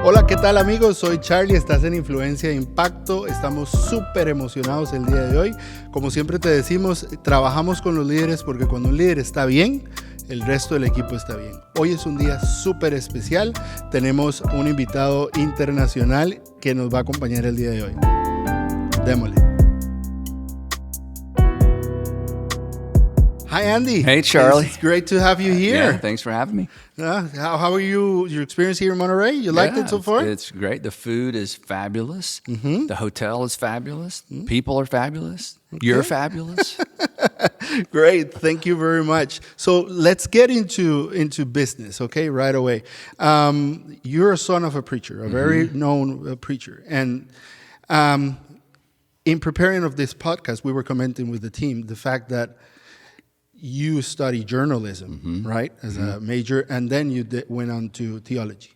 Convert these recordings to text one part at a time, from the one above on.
Hola, ¿qué tal amigos? Soy Charlie, estás en Influencia de Impacto. Estamos súper emocionados el día de hoy. Como siempre te decimos, trabajamos con los líderes porque cuando un líder está bien, el resto del equipo está bien. Hoy es un día súper especial. Tenemos un invitado internacional que nos va a acompañar el día de hoy. Démosle. Hi, Andy. Hey, Charlie. It's great to have you here. Yeah, thanks for having me. How are you? Your experience here in Monterey? You liked it so far? It's great. The food is fabulous. Mm-hmm. The hotel is fabulous. Mm-hmm. People are fabulous. Okay. You're fabulous. Great. Thank you very much. So let's get into business, okay, right away. You're a son of a preacher, a very known preacher. And in preparing of this podcast, we were commenting with the team the fact that you study journalism, right, as a major, and then you went on to theology.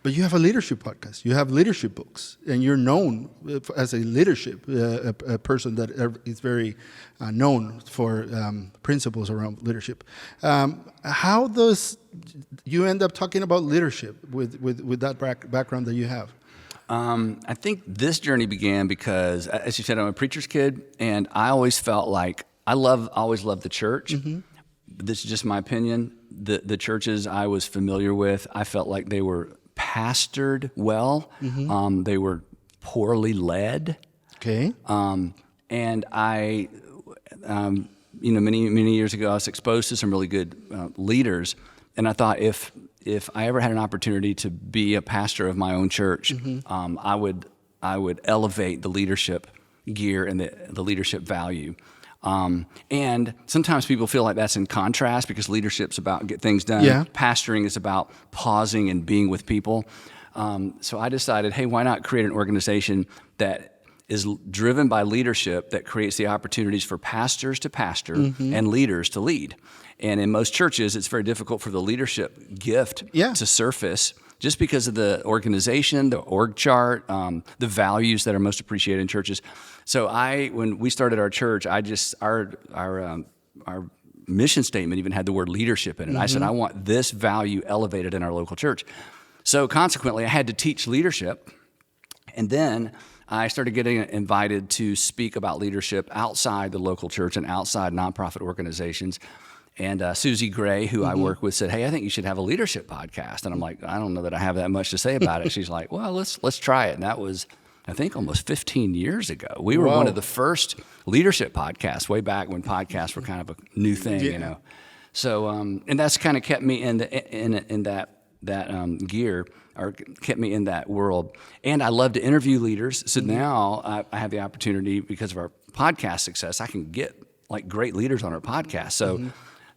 But you have a leadership podcast. You have leadership books, and you're known as a leadership a person that is very known for principles around leadership. How does you end up talking about leadership with that background that you have? I think this journey began because, as you said, I'm a preacher's kid, and I always felt like always loved the church. Mm-hmm. This is just my opinion. The churches I was familiar with, I felt like they were pastored well. Mm-hmm. They were poorly led. Okay. And I, many years ago, I was exposed to some really good leaders, and I thought if I ever had an opportunity to be a pastor of my own church, I would elevate the leadership gear and the leadership value. And sometimes people feel like that's in contrast because leadership's about get things done. Yeah. Pastoring is about pausing and being with people. So I decided, hey, why not create an organization that is driven by leadership that creates the opportunities for pastors to pastor and leaders to lead. And in most churches, it's very difficult for the leadership gift to surface just because of the organization, the org chart, the values that are most appreciated in churches. So when we started our church, our mission statement even had the word leadership in it. I said, I want this value elevated in our local church. So consequently, I had to teach leadership. And then I started getting invited to speak about leadership outside the local church and outside nonprofit organizations. And Susie Gray, who I work with, said, hey, I think you should have a leadership podcast. And I'm like, I don't know that I have that much to say about it. She's like, well, let's try it. And that was, I think, almost 15 years ago. We were one of the first leadership podcasts way back when podcasts were kind of a new thing, you know. So, and that's kind of kept me in that gear, or kept me in that world. And I love to interview leaders. So now I have the opportunity, because of our podcast success, I can get like great leaders on our podcast. So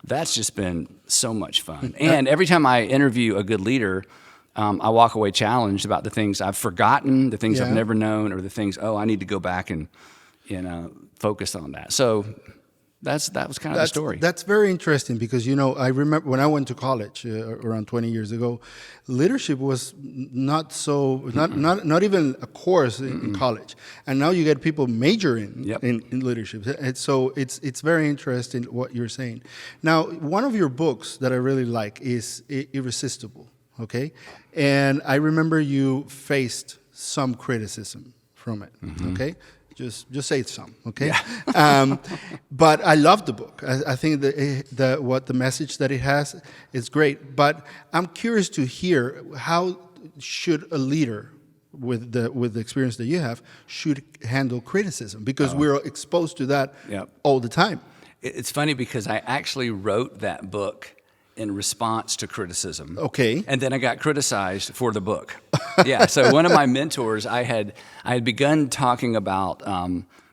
that's just been so much fun. And every time I interview a good leader, I walk away challenged about the things I've forgotten, the things I've never known, or the things, I need to go back and focus on that. So that was kind of the story. That's very interesting because, I remember when I went to college around 20 years ago, leadership was not even a course in college. And now you get people majoring in leadership. And so it's very interesting what you're saying. Now, one of your books that I really like is Irresistible, okay? And I remember you faced some criticism from it, okay? Just say some, okay? Yeah. But I love the book. I think the message that it has is great. But I'm curious to hear, how should a leader with the experience that you have should handle criticism? Because we're exposed to that all the time. It's funny because I actually wrote that book in response to criticism. Okay. And then I got criticized for the book. Yeah. So one of my mentors, I had begun talking about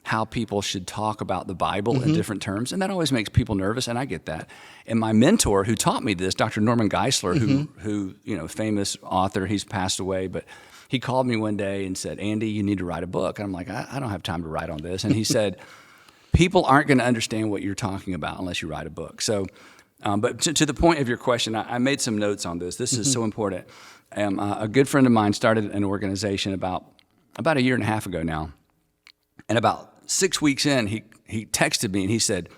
how people should talk about the Bible in different terms, and that always makes people nervous, and I get that. And my mentor, who taught me this, Dr. Norman Geisler, who famous author, he's passed away, but he called me one day and said, Andy, you need to write a book. And I'm like, I don't have time to write on this. And he said, people aren't going to understand what you're talking about unless you write a book. So. But to the point of your question, I made some notes on this. This is so important. A good friend of mine started an organization about a year and a half ago now. And about 6 weeks in, he texted me and he said,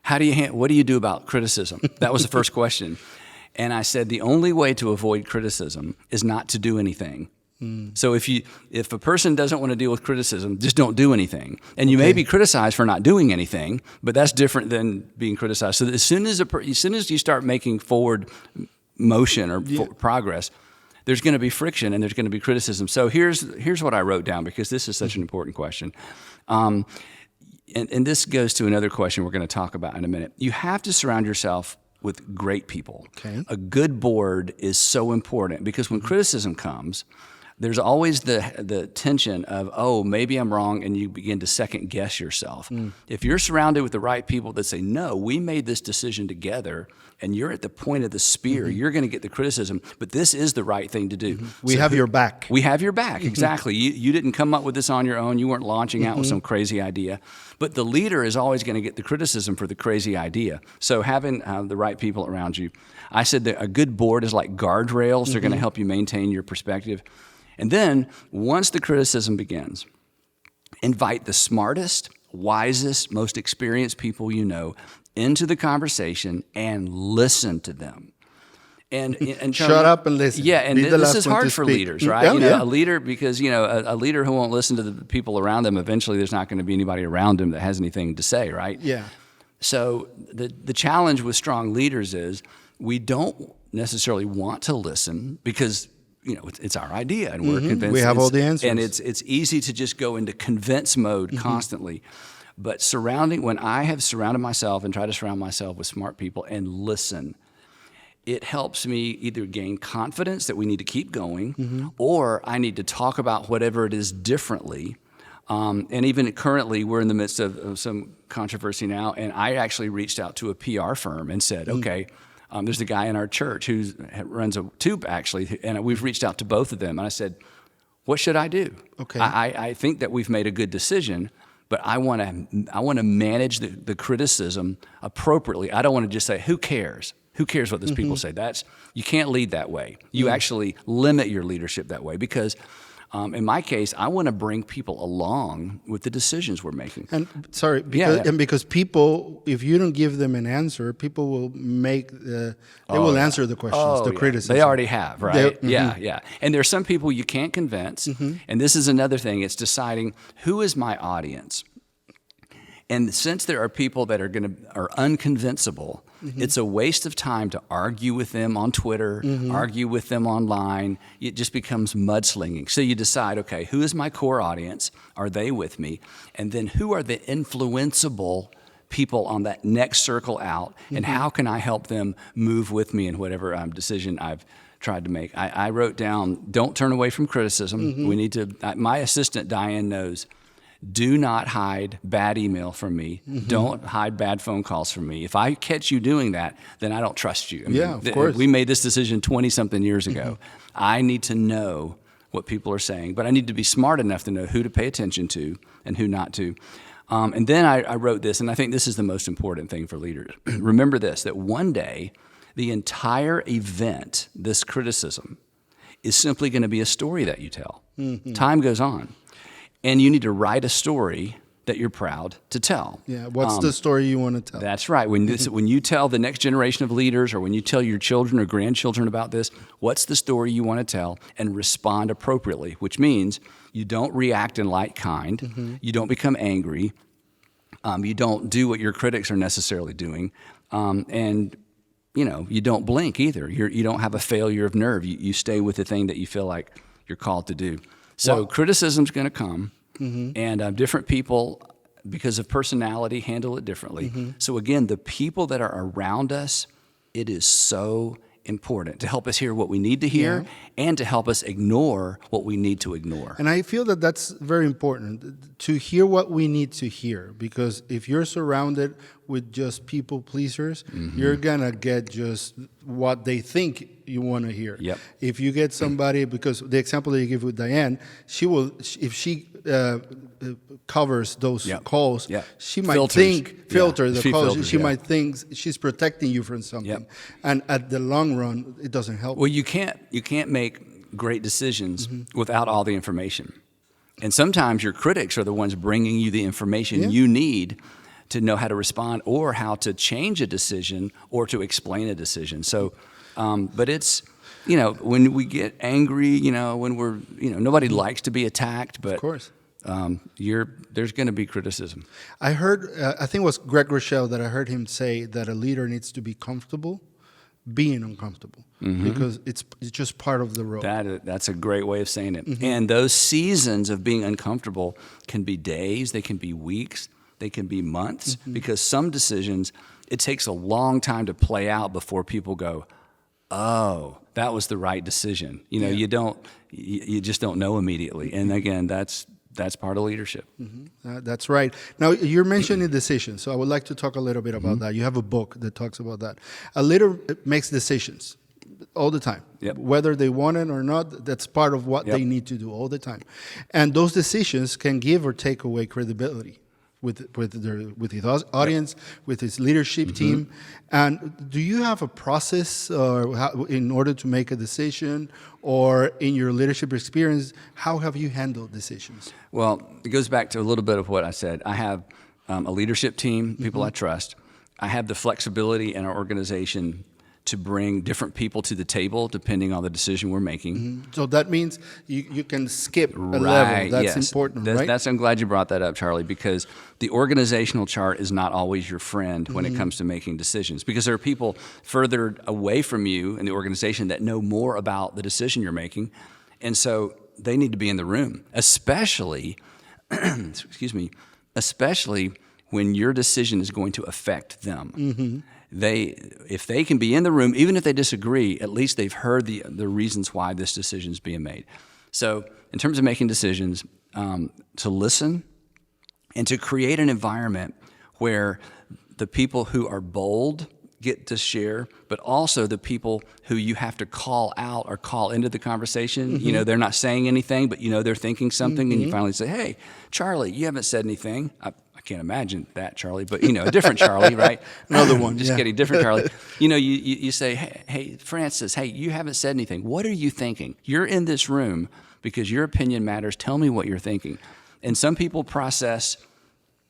what do you do about criticism? That was the first question. And I said, the only way to avoid criticism is not to do anything. So if a person doesn't want to deal with criticism, just don't do anything. And you may be criticized for not doing anything, but that's different than being criticized. So as soon as you start making forward motion or progress, there's going to be friction and there's going to be criticism. So here's what I wrote down, because this is such an important question. And this goes to another question we're going to talk about in a minute. You have to surround yourself with great people. Okay. A good board is so important, because when criticism comes, there's always the tension of, oh, maybe I'm wrong, and you begin to second guess yourself. If you're surrounded with the right people that say, no, we made this decision together, and you're at the point of the spear, you're going to get the criticism, but this is the right thing to do. We have your back. We have your back, exactly. You didn't come up with this on your own. You weren't launching out with some crazy idea. But the leader is always going to get the criticism for the crazy idea. So having the right people around you. I said that a good board is like guardrails. They're going to help you maintain your perspective. And then, once the criticism begins, invite the smartest, wisest, most experienced people you know into the conversation and listen to them. And Shut up and listen. Yeah, and Be the this last is one hard to for speak. leaders, right? Yeah, A leader, because a leader who won't listen to the people around them, eventually there's not going to be anybody around him that has anything to say, right? Yeah. So the challenge with strong leaders is we don't necessarily want to listen, because it's our idea, and we're convinced. We have all the answers. And it's easy to just go into convince mode constantly. But when I have surrounded myself and try to surround myself with smart people and listen, it helps me either gain confidence that we need to keep going, or I need to talk about whatever it is differently. And even currently, we're in the midst of some controversy now, and I actually reached out to a PR firm and said, okay, there's a guy in our church who runs a tube, actually, and we've reached out to both of them. And I said, what should I do? Okay. I think that we've made a good decision, but I want to manage the criticism appropriately. I don't want to just say, who cares? Who cares what those people say? You can't lead that way. You actually limit your leadership that way, because in my case, I want to bring people along with the decisions we're making. And because people, if you don't give them an answer, people will will answer the questions, criticism. They already have, right? Yeah. And there's some people you can't convince. And this is another thing. It's deciding, who is my audience? And since there are people that are unconvincible, it's a waste of time to argue with them on Twitter, argue with them online. It just becomes mudslinging. So you decide, okay, who is my core audience? Are they with me? And then who are the influenceable people on that next circle out? And how can I help them move with me in whatever decision I've tried to make? I wrote down, don't turn away from criticism. We need to, my assistant Diane knows, do not hide bad email from me. Don't hide bad phone calls from me. If I catch you doing that, then I don't trust you. Of course. We made this decision 20-something years ago. I need to know what people are saying, but I need to be smart enough to know who to pay attention to and who not to. And then I wrote this, and I think this is the most important thing for leaders. Remember this, that one day, the entire event, this criticism, is simply going to be a story that you tell. Time goes on. And you need to write a story that you're proud to tell. Yeah, what's the story you want to tell? That's right. When you tell the next generation of leaders, or when you tell your children or grandchildren about this, what's the story you want to tell, and respond appropriately, which means you don't react in like kind, you don't become angry, you don't do what your critics are necessarily doing, and you don't blink either. You don't have a failure of nerve. You stay with the thing that you feel like you're called to do. So criticism's going to come, and different people, because of personality, handle it differently. So again, the people that are around us, it is so important to help us hear what we need to hear and to help us ignore what we need to ignore. And I feel that that's very important, to hear what we need to hear, because if you're surrounded with just people pleasers, you're going to get just what they think you want to hear. Yep. If you get somebody, because the example that you give with Diane, if she covers those calls, she might filter the calls. She might think she's protecting you from something, and at the long run, it doesn't help. Well, you can't make great decisions without all the information, and sometimes your critics are the ones bringing you the information you need to know how to respond, or how to change a decision, or to explain a decision. So, but it's when we get angry, when we're, nobody likes to be attacked, but Of course. There's going to be criticism. I heard, I think it was Greg Rochelle that I heard him say that a leader needs to be comfortable being uncomfortable because it's just part of the role. That's a great way of saying it. And those seasons of being uncomfortable can be days, they can be weeks, they can be months, because some decisions, it takes a long time to play out before people go, oh, that was the right decision. You just don't know immediately. And again, that's part of leadership. That's right. Now, you're mentioning decisions, so I would like to talk a little bit about that. You have a book that talks about that. A leader makes decisions all the time. Yep. Whether they want it or not, that's part of what they need to do all the time. And those decisions can give or take away credibility with his audience, with his leadership team. And do you have a process in order to make a decision, or in your leadership experience, how have you handled decisions? Well, it goes back to a little bit of what I said. I have a leadership team, people I trust. I have the flexibility in our organization to bring different people to the table depending on the decision we're making. So that means you can skip a level. That's important, right? I'm glad you brought that up, Charlie, because the organizational chart is not always your friend when it comes to making decisions, because there are people further away from you in the organization that know more about the decision you're making, and so they need to be in the room, especially, especially when your decision is going to affect them. If they can be in the room, even if they disagree, at least they've heard the reasons why this decision is being made. So in terms of making decisions, to listen and to create an environment where the people who are bold get to share, but also the people who you have to call out or call into the conversation. They're not saying anything, but they're thinking something, and you finally say, hey, Charlie, you haven't said anything. I can't imagine that, Charlie, but a different Charlie, right? Another one. Just kidding, different Charlie. You say, hey, Francis, hey, you haven't said anything. What are you thinking? You're in this room because your opinion matters. Tell me what you're thinking. And some people process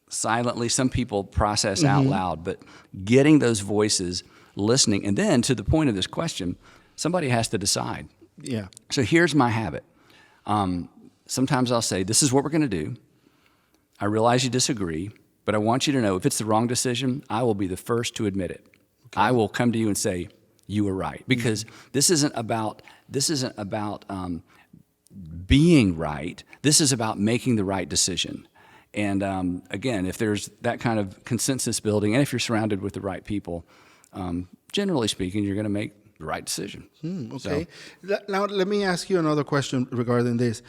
silently, some people process out loud, but getting those voices, listening, and then to the point of this question, somebody has to decide. Yeah. So here's my habit. Sometimes I'll say, this is what we're going to do. I realize you disagree, but I want you to know if it's the wrong decision, I will be the first to admit it. Okay. I will come to you and say, you were right. Because this isn't about being right. This is about making the right decision. And again, if there's that kind of consensus building, and if you're surrounded with the right people, generally speaking, you're going to make the right decision. Okay. So, now, let me ask you another question regarding this.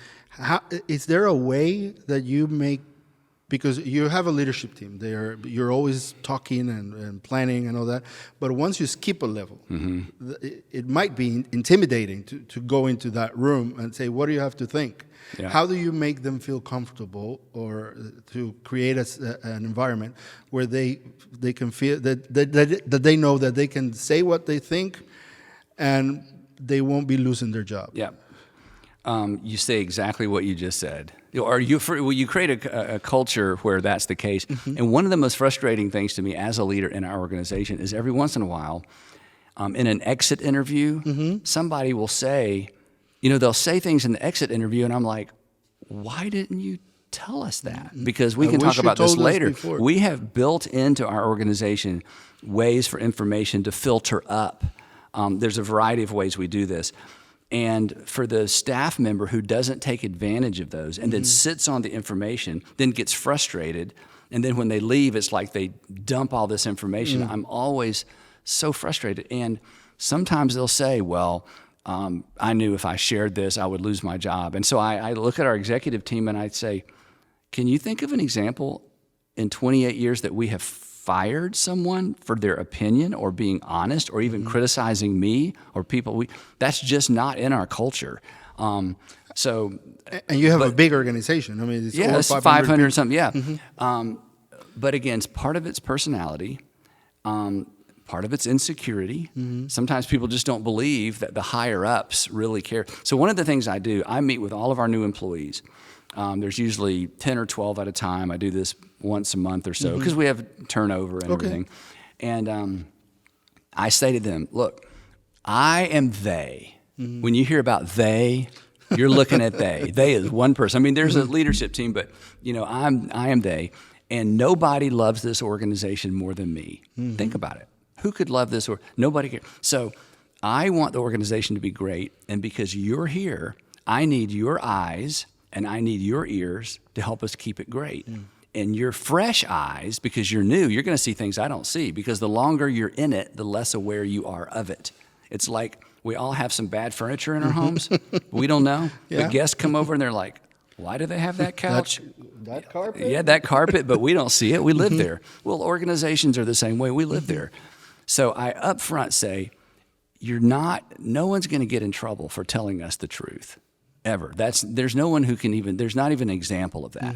Is there a way that you make, because you have a leadership team, you're always talking and planning and all that, but once you skip a level, it might be intimidating to go into that room and say, what do you have to think? Yeah. How do you make them feel comfortable, or to create an environment where they can feel that they know that they can say what they think and they won't be losing their job? Yeah. You say exactly what you just said. Or you create a culture where that's the case. And one of the most frustrating things to me as a leader in our organization is every once in a while, in an exit interview, somebody will say, they'll say things in the exit interview, and I'm like, why didn't you tell us that? Because we can talk about this later. We have built into our organization ways for information to filter up. There's a variety of ways we do this. And for the staff member who doesn't take advantage of those and then sits on the information, then gets frustrated, and then when they leave, it's like they dump all this information. I'm always so frustrated. And sometimes they'll say, well, I knew if I shared this, I would lose my job. And so I look at our executive team and I'd say, can you think of an example in 28 years that we have fired someone for their opinion or being honest or even criticizing me or people? That's just not in our culture. And you have a big organization. I mean, it's 500 something. Yeah. But again, part of it's personality. Part of it's insecurity. Sometimes people just don't believe that the higher ups really care. So one of the things I do, I meet with all of our new employees. There's usually 10 or 12 at a time. I do this once a month or so because we have turnover and everything. And I say to them, look, I am they. When you hear about they, you're looking at they. They is one person. I mean, there's a leadership team, but I am they, and nobody loves this organization more than me. Think about it. Who could love this? Or nobody can. So I want the organization to be great, and because you're here, I need your eyes and I need your ears to help us keep it great. And your fresh eyes, because you're new, you're going to see things I don't see, because the longer you're in it, the less aware you are of it. It's like we all have some bad furniture in our homes. We don't know. Yeah. The guests come over and they're like, why do they have that couch? That carpet? Yeah, that carpet, but we don't see it. We live there. Well, organizations are the same way. We live there. So I up front say, no one's going to get in trouble for telling us the truth, ever. There's no one who can there's not even an example of that.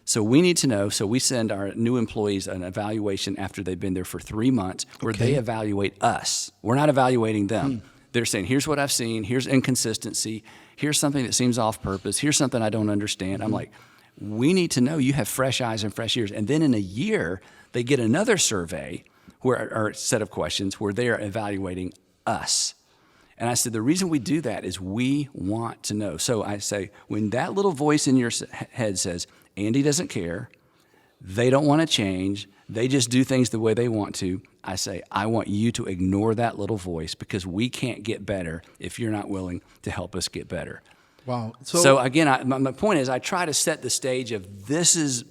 So we need to know, so we send our new employees an evaluation after they've been there for 3 months where they evaluate us. We're not evaluating them. They're saying, here's what I've seen, here's inconsistency, here's something that seems off purpose, here's something I don't understand. I'm like, we need to know you have fresh eyes and fresh ears. And then in a year, they get another survey or set of questions where they are evaluating us. And I said, the reason we do that is we want to know. So I say, when that little voice in your head says, Andy doesn't care, they don't want to change, they just do things the way they want to, I say, I want you to ignore that little voice, because we can't get better if you're not willing to help us get better. Wow. So again, my point is, I try to set the stage of this is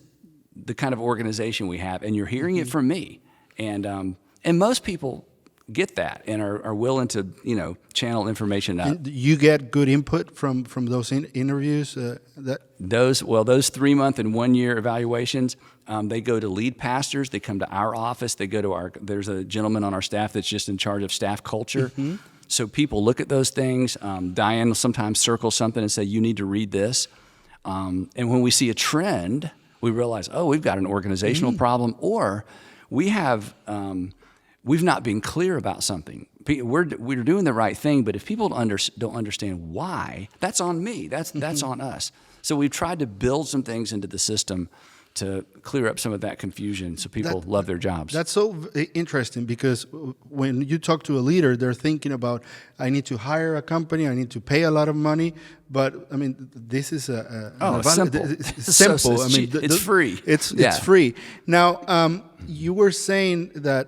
the kind of organization we have, and you're hearing it from me. And most people get that and are willing to channel information up. And you get good input from those interviews. Those 3-month and 1 year evaluations, they go to lead pastors. They come to our office. They go to there's a gentleman on our staff that's just in charge of staff culture. So people look at those things. Diane will sometimes circle something and say, you need to read this. And when we see a trend, we realize, we've got an organizational problem, or we have we've not been clear about something. We're doing the right thing, but if people don't understand why, that's on me. That's on us. So we've tried to build some things into the system to clear up some of that confusion so people love their jobs. That's so interesting, because when you talk to a leader, they're thinking about, I need to hire a company, I need to pay a lot of money. But I mean, this is simple. It's simple. So I mean, it's free. It's free. Now, you were saying that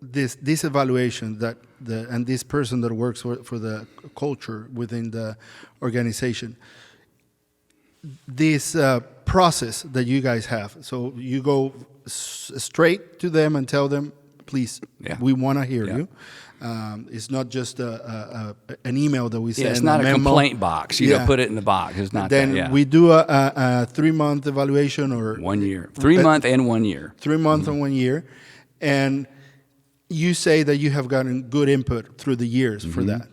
this evaluation and this person that works for the culture within the organization, this process that you guys have. So you go straight to them and tell them, please, we want to hear you. It's not just an email that we send. It's not a complaint box. You put it in the box. It's not then that. Yeah. We do a 3-month evaluation, or 1 year, 3 month and 1 year. 3 months and 1 year, and you say that you have gotten good input through the years for that.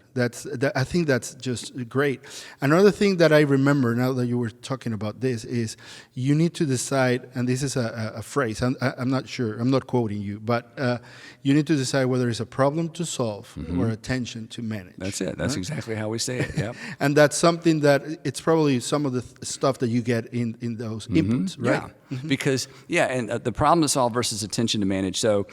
I think that's just great. Another thing that I remember now that you were talking about this is you need to decide, and this is a phrase, I'm not sure, I'm not quoting you, but you need to decide whether it's a problem to solve or a tension to manage. That's it. That's exactly how we say it. Yep. And that's something that it's probably some of the stuff that you get in those inputs, right? Yeah. Because, and the problem to solve versus a tension to manage. So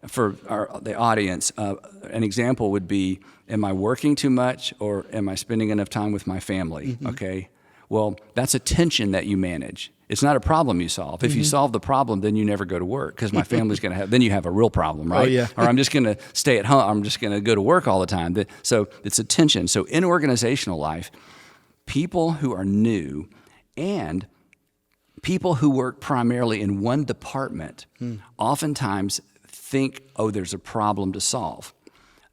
for the audience, an example would be, am I working too much, or am I spending enough time with my family? Okay. Well, that's a tension that you manage. It's not a problem you solve. If you solve the problem, then you never go to work, because my family's going to have, then you have a real problem, right? Oh, yeah. Or I'm just going to stay at home. I'm just going to go to work all the time. So it's a tension. So in organizational life, people who are new and people who work primarily in one department oftentimes think, there's a problem to solve.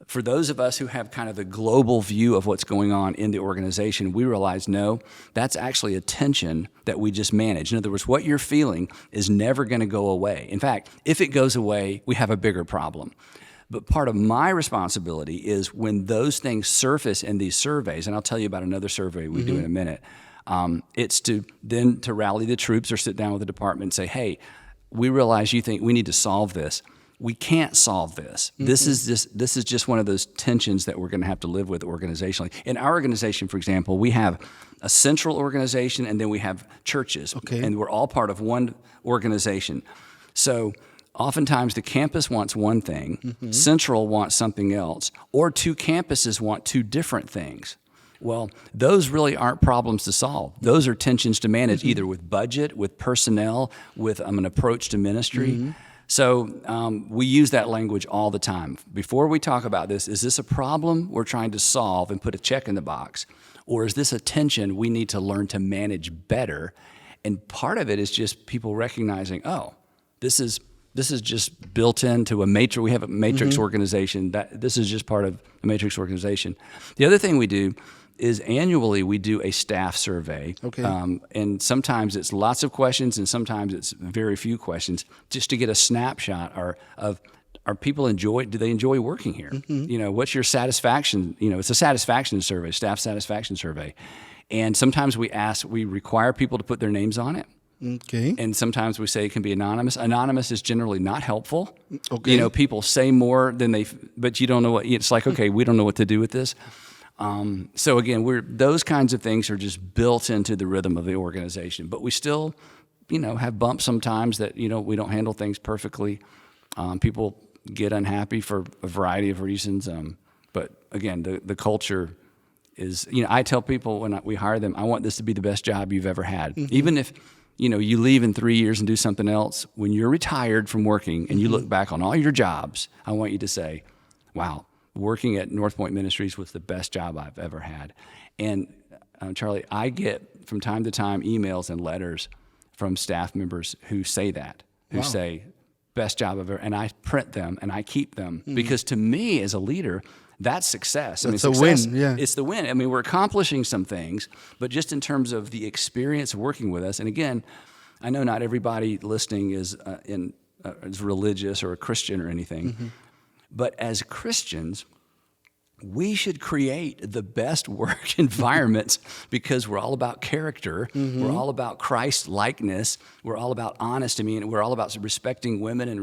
For those of us who have kind of the global view of what's going on in the organization, we realize, no, that's actually a tension that we just manage. In other words, what you're feeling is never going to go away. In fact, if it goes away, we have a bigger problem. But part of my responsibility is when those things surface in these surveys, and I'll tell you about another survey we do in a minute, it's to rally the troops or sit down with the department and say, hey, we realize you think we need to solve this. We can't solve this. This is just one of those tensions that we're going to have to live with organizationally. In our organization, for example, we have a central organization, and then we have churches, and we're all part of one organization. So oftentimes the campus wants one thing, Central wants something else, or two campuses want two different things. Well, those really aren't problems to solve. Those are tensions to manage, either with budget, with personnel, with an approach to ministry. So we use that language all the time. Before we talk about this, is this a problem we're trying to solve and put a check in the box? Or is this a tension we need to learn to manage better? And part of it is just people recognizing, oh, this is just built into a matrix. We have a matrix organization. This is just part of a matrix organization. The other thing we do is annually we do a staff survey. Okay. And sometimes it's lots of questions and sometimes it's very few questions, just to get a snapshot of people do they enjoy working here? What's your satisfaction? It's a satisfaction survey, staff satisfaction survey. And sometimes we require people to put their names on it. Okay. And sometimes we say it can be anonymous. Anonymous is generally not helpful. Okay. People say more than but you don't know what, it's like, okay, we don't know what to do with this. So again, those kinds of things are just built into the rhythm of the organization, but we still, have bumps sometimes that, we don't handle things perfectly. People get unhappy for a variety of reasons. But again, the culture is, I tell people when we hire them, I want this to be the best job you've ever had. Even if, you leave in 3 years and do something else, when you're retired from working and you look back on all your jobs, I want you to say, wow, working at North Point Ministries was the best job I've ever had. And Charlie, I get from time to time emails and letters from staff members who say that, who say, best job ever, and I print them and I keep them because to me as a leader, that's success. It's a win, yeah. It's the win. We're accomplishing some things, but just in terms of the experience of working with us, and again, I know not everybody listening is religious or a Christian or anything, but as Christians, we should create the best work environments because we're all about character. We're all about Christ likeness. We're all about honesty. We're all about respecting women and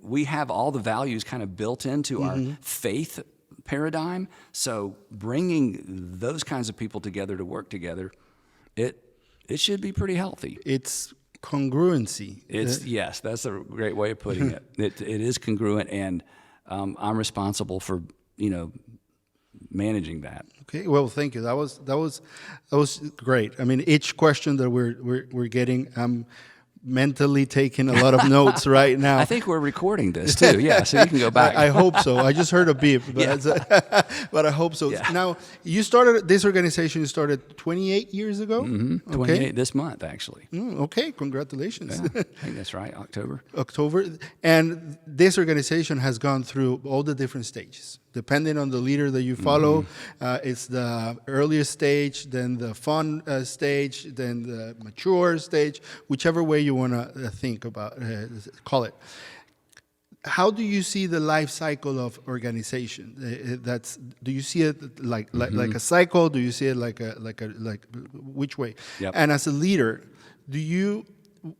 we have all the values kind of built into our faith paradigm. So bringing those kinds of people together to work together, it should be pretty healthy. It's congruency. Yes, that's a great way of putting it. It is congruent, and I'm responsible for managing that. Okay, well, thank you. That was great. Each question that we're getting, I'm mentally taking a lot of notes right now. I think we're recording this too. Yeah, so you can go back. I hope so. I just heard a beep, but, but I hope so. Yeah. Now, you started this organization. You started 28 years ago. 28 this month, actually. Okay, congratulations. Yeah, I think that's right, October. And this organization has gone through all the different stages. Depending on the leader that you follow, it's the earliest stage, then the fun stage, then the mature stage, whichever way you want to think about, call it. How do you see the life cycle of organization? Do you see it like a cycle? Do you see it like which way? Yep. And as a leader,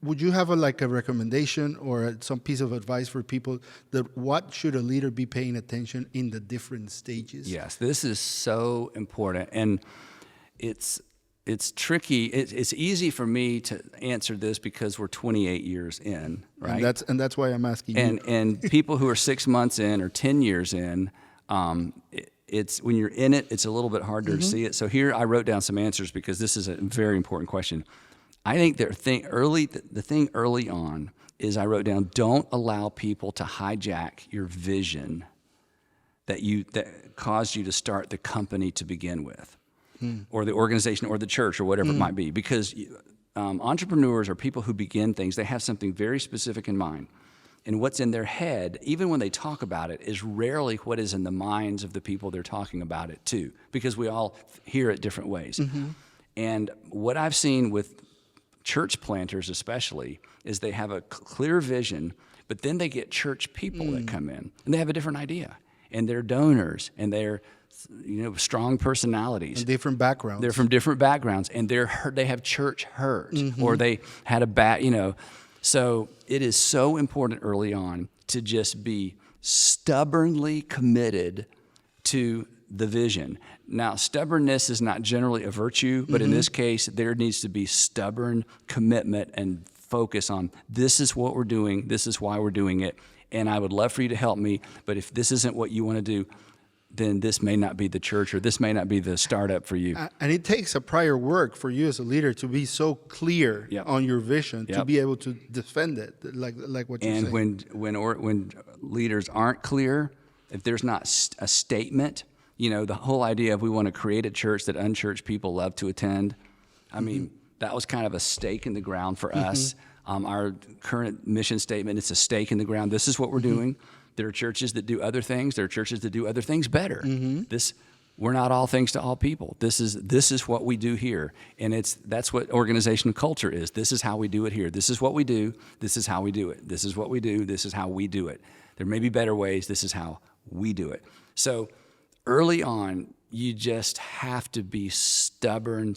would you have a recommendation or some piece of advice for people that what should a leader be paying attention in the different stages? Yes, this is so important, and it's tricky. It's easy for me to answer this because we're 28 years in, right? And that's why I'm asking you. And people who are 6 months in or 10 years in, it's when you're in it, it's a little bit harder to see it. So here I wrote down some answers because this is a very important question. I think the thing early on is I wrote down, don't allow people to hijack your vision that caused you to start the company to begin with, or the organization or the church or whatever it might be. Because entrepreneurs are people who begin things, they have something very specific in mind. And what's in their head, even when they talk about it, is rarely what is in the minds of the people they're talking about it to, because we all hear it different ways. And what I've seen with church planters especially is they have a clear vision, but then they get church people that come in and they have a different idea, and they're donors and they're strong personalities and different backgrounds. They're from different backgrounds, and they have church hurt or they had a bad so it is so important early on to just be stubbornly committed to the vision. Now, stubbornness is not generally a virtue, but in this case, there needs to be stubborn commitment and focus on this is what we're doing, this is why we're doing it, and I would love for you to help me, but if this isn't what you want to do, then this may not be the church or this may not be the startup for you. And it takes a prior work for you as a leader to be so clear on your vision, to be able to defend it, like what you're saying. And when leaders aren't clear, if there's not a statement, the whole idea of we want to create a church that unchurched people love to attend, I mean, that was kind of a stake in the ground for us. Our current mission statement, it's a stake in the ground. This is what we're doing. There are churches that do other things. There are churches that do other things better. We're not all things to all people. This is what we do here, and that's what organizational culture is. This is how we do it here. This is what we do. This is how we do it. This is what we do. This is how we do it. There may be better ways. This is how we do it. So early on, you just have to be stubborn.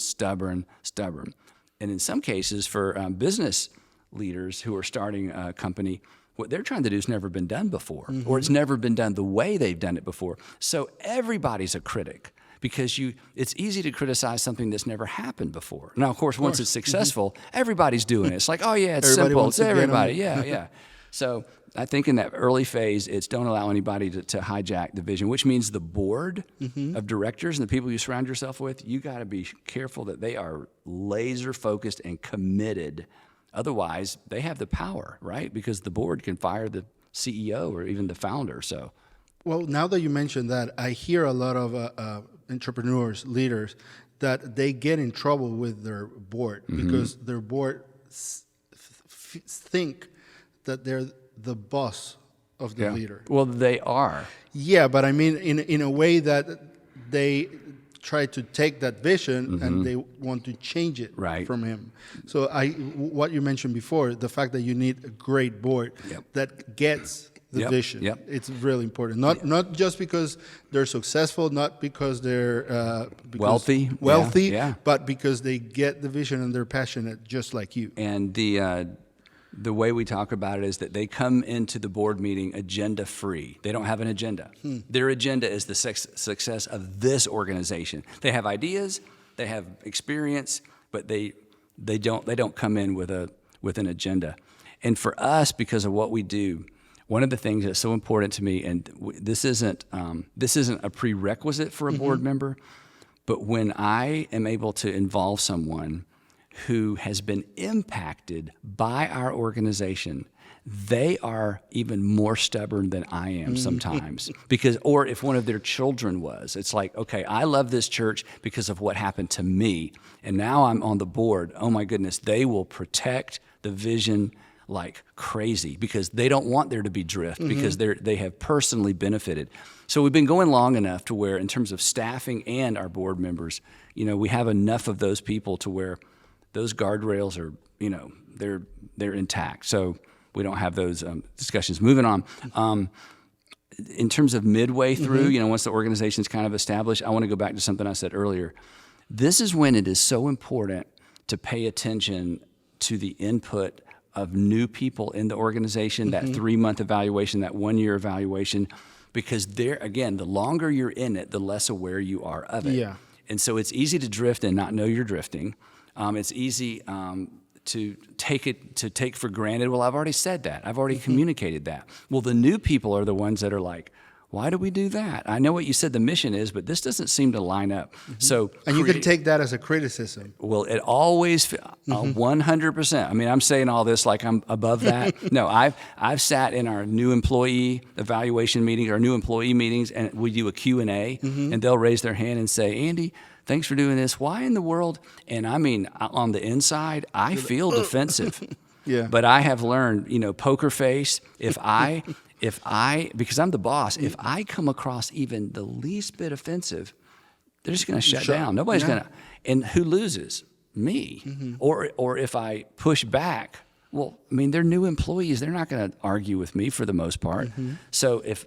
And in some cases, for business leaders who are starting a company, what they're trying to do has never been done before, or it's never been done the way they've done it before. So everybody's a critic because it's easy to criticize something that's never happened before. Now, of course, once it's successful, everybody's doing it. It's like, oh yeah, it's simple. It's everybody. Yeah. So I think in that early phase, it's don't allow anybody to hijack the vision, which means the board of directors and the people you surround yourself with, you got to be careful that they are laser focused and committed. Otherwise, they have the power, right? Because the board can fire the CEO or even the founder. So, well, now that you mentioned that, I hear a lot of entrepreneurs, leaders, that they get in trouble with their board because their board think that they're the boss of the leader. Well, they are. Yeah, but I mean, in a way that they try to take that vision and they want to change it from him. So what you mentioned before, the fact that you need a great board that gets the vision. It's really important. Not just because they're successful, not because they're wealthy, but because they get the vision and they're passionate just like you. And the way we talk about it is that they come into the board meeting agenda free. They don't have an agenda. Their agenda is the success of this organization. They have ideas, they have experience, but they don't come in with an agenda. And for us, because of what we do, one of the things that's so important to me, and this isn't a prerequisite for a board member, but when I am able to involve someone who has been impacted by our organization, they are even more stubborn than I am sometimes. Or if one of their children was, it's like, okay, I love this church because of what happened to me, and now I'm on the board. Oh my goodness, they will protect the vision like crazy because they don't want there to be drift because they have personally benefited. So we've been going long enough to where, in terms of staffing and our board members, we have enough of those people to where those guardrails are, they're intact. So we don't have those discussions. Moving on. In terms of midway through, once the organization's kind of established, I want to go back to something I said earlier. This is when it is so important to pay attention to the input of new people in the organization, that 3-month evaluation, that 1-year evaluation, because the longer you're in it, the less aware you are of it. Yeah. And so it's easy to drift and not know you're drifting. It's easy to take for granted. Well, I've already said that. I've already communicated that. Well, the new people are the ones that are like, why do we do that? I know what you said the mission is, but this doesn't seem to line up. So, and you can take that as a criticism. Well, it always 100%. I mean, I'm saying all this like I'm above that. No, I've sat in our new employee evaluation meeting, our new employee meetings, and we do a Q&A, and they'll raise their hand and say, Andy, thanks for doing this. Why in the world? And I mean, on the inside, I feel defensive. Yeah. But I have learned, poker face, because I'm the boss, if I come across even the least bit offensive, they're just going to shut down. Nobody's going to. And who loses? Me. Or if I push back, well, I mean, they're new employees. They're not going to argue with me for the most part. So if,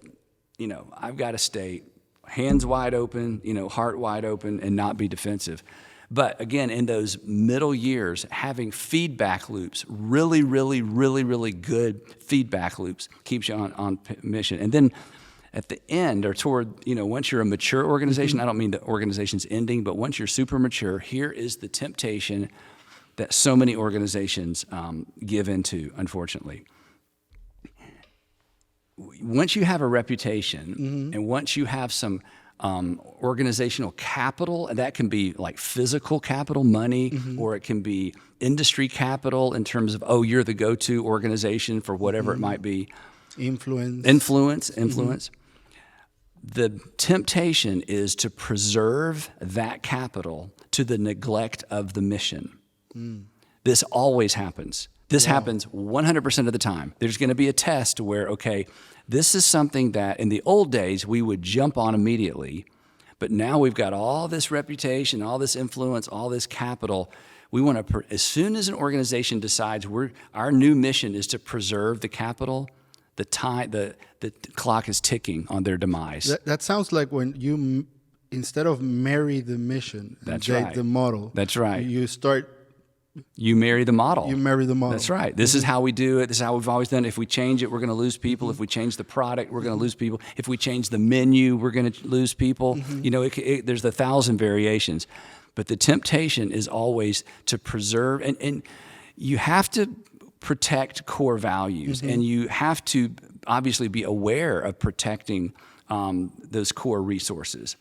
I've got to stay hands wide open, heart wide open, and not be defensive. But again, in those middle years, having feedback loops, really, really, really, really good feedback loops, keeps you on mission. And then at the end, or toward, once you're a mature organization, I don't mean the organization's ending, but once you're super mature, here is the temptation that so many organizations give into, unfortunately. Once you have a reputation and once you have some organizational capital, and that can be like physical capital, money, or it can be industry capital in terms of, oh, you're the go-to organization for whatever it might be. Influence. The temptation is to preserve that capital to the neglect of the mission. This always happens. This happens 100% of the time. There's going to be a test where, okay, this is something that in the old days we would jump on immediately, but now we've got all this reputation, all this influence, all this capital. We want to, as soon as an organization decides our new mission is to preserve the capital, the clock is ticking on their demise. That sounds like when you, instead of marry the mission, date the model. That's right. You marry the model. You marry the model. That's right. This is how we do it. This is how we've always done it. If we change it, we're going to lose people. If we change the product, we're going to lose people. If we change the menu, we're going to lose people. You know, there's 1,000 variations. But the temptation is always to preserve, and you have to protect core values, and you have to obviously be aware of protecting those core resources.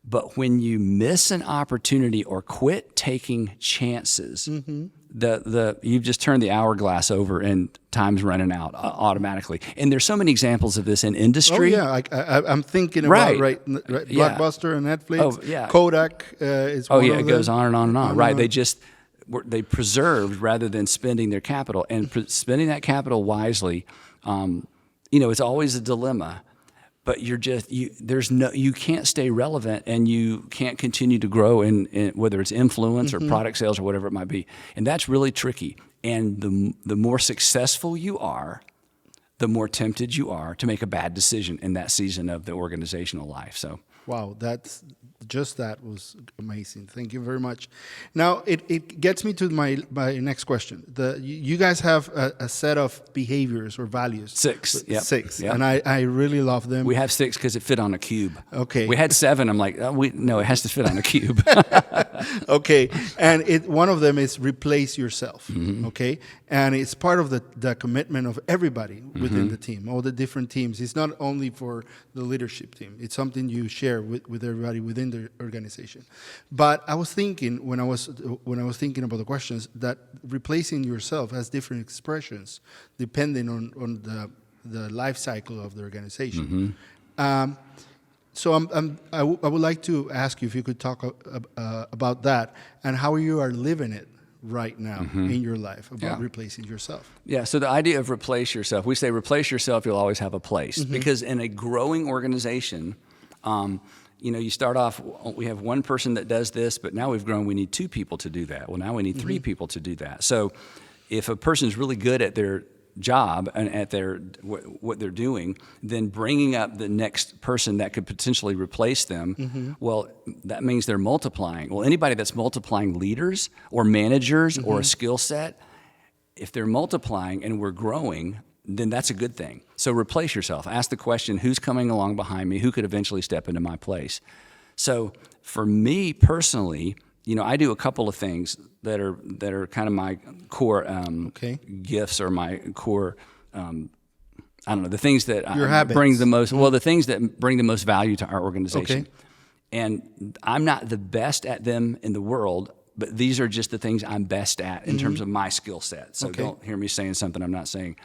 But when you miss an opportunity or quit taking chances, you've just turned the hourglass over and time's running out automatically. And there's so many examples of this in industry. Oh yeah, I'm thinking about Blockbuster and Netflix. Kodak is one of them. It goes on and on and on. Right, they preserved rather than spending their capital, and spending that capital wisely. It's always a dilemma. But you can't stay relevant, and you can't continue to grow in whether it's influence or product sales or whatever it might be. And that's really tricky. And the more successful you are, the more tempted you are to make a bad decision in that season of the organizational life. So, wow, that was amazing. Thank you very much. Now it gets me to my next question. You guys have a set of behaviors or values. 6. Yep. 6. Yep. And I really love them. We have 6 because it fit on a cube. Okay. We had 7. I'm like, no, it has to fit on a cube. Okay. And one of them is replace yourself. Okay. And it's part of the commitment of everybody within the team, all the different teams. It's not only for the leadership team. It's something you share with everybody within the organization. But I was thinking when I was thinking about the questions that replacing yourself has different expressions depending on the life cycle of the organization. So I would like to ask you if you could talk about that and how you are living it right now in your life about replacing yourself. Yeah, so the idea of replace yourself, we say replace yourself, you'll always have a place. Because in a growing organization, you start off, we have one person that does this, but now we've grown, we need 2 people to do that. Well, now we need 3 people to do that. So if a person's really good at their job and at what they're doing, then bringing up the next person that could potentially replace them, well, that means they're multiplying. Well, anybody that's multiplying leaders or managers or a skill set, if they're multiplying and we're growing, then that's a good thing. So replace yourself. Ask the question, who's coming along behind me? Who could eventually step into my place? So for me personally, I do a couple of things that are kind of my core gifts or my core, the things that bring the most, the things that bring the most value to our organization. Okay. And I'm not the best at them in the world, but these are just the things I'm best at in terms of my skill set. So don't hear me saying something I'm not saying.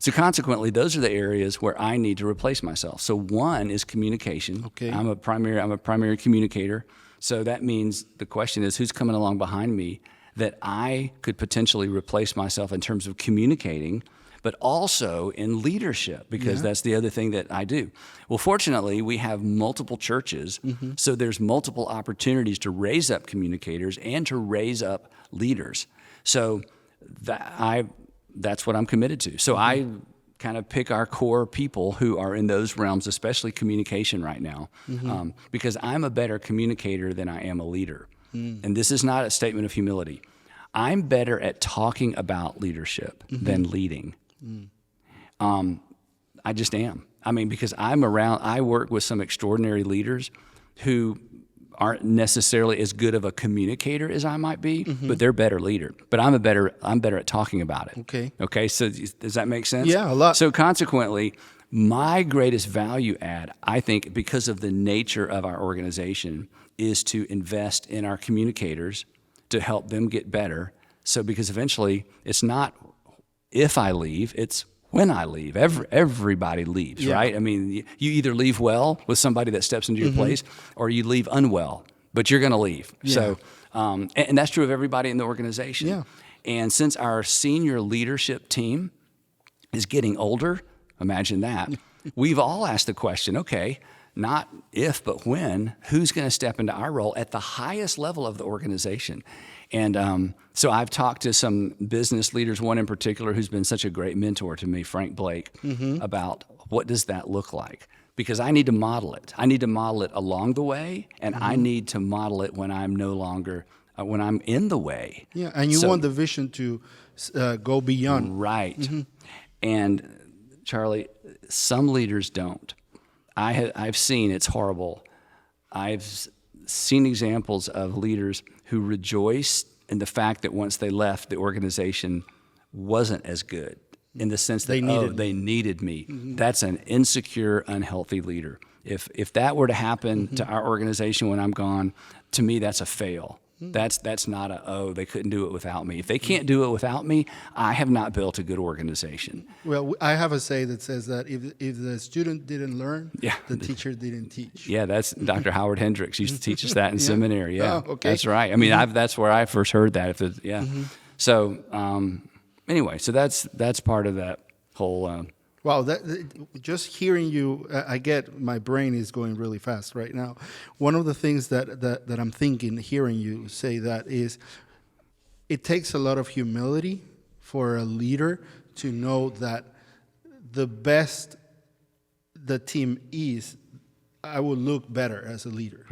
So consequently, those are the areas where I need to replace myself. So one is communication. Okay. I'm a primary communicator. So that means the question is, who's coming along behind me that I could potentially replace myself in terms of communicating, but also in leadership, because that's the other thing that I do. Well, fortunately, we have multiple churches, so there's multiple opportunities to raise up communicators and to raise up leaders. So that's what I'm committed to. So I kind of pick our core people who are in those realms, especially communication right now, because I'm a better communicator than I am a leader. And this is not a statement of humility. I'm better at talking about leadership than leading. I just am. I mean, because I work with some extraordinary leaders who aren't necessarily as good of a communicator as I might be, but they're better leader. But I'm better at talking about it. Okay. Okay. So does that make sense? Yeah, a lot. So consequently, my greatest value add, I think, because of the nature of our organization, is to invest in our communicators to help them get better. So because eventually it's not if I leave, it's when I leave. Everybody leaves, right? I mean, you either leave well with somebody that steps into your place, or you leave unwell, but you're going to leave. Yeah. So, and that's true of everybody in the organization. Yeah. And since our senior leadership team is getting older, imagine that, we've all asked the question, okay, not if, but when, who's going to step into our role at the highest level of the organization? And so I've talked to some business leaders, one in particular who's been such a great mentor to me, Frank Blake, about what does that look like? Because I need to model it. I need to model it along the way, and I need to model it when I'm no longer, when I'm in the way. Yeah, and you want the vision to go beyond. Right. And Charlie, some leaders don't. I've seen, it's horrible. I've seen examples of leaders who rejoiced in the fact that once they left, the organization wasn't as good, in the sense that they needed me. That's an insecure, unhealthy leader. If that were to happen to our organization when I'm gone, to me that's a fail. That's not they couldn't do it without me. If they can't do it without me, I have not built a good organization. Well, I have a say that says that if the student didn't learn, the teacher didn't teach. Yeah, that's Dr. Howard Hendricks used to teach us that in seminary. Yeah, oh, okay. That's right. I mean, that's where I first heard that. So anyway, so that's part of that whole. Wow, just hearing you, I get my brain is going really fast right now. One of the things that I'm thinking, hearing you say that, is it takes a lot of humility for a leader to know that the best the team is, I will look better as a leader.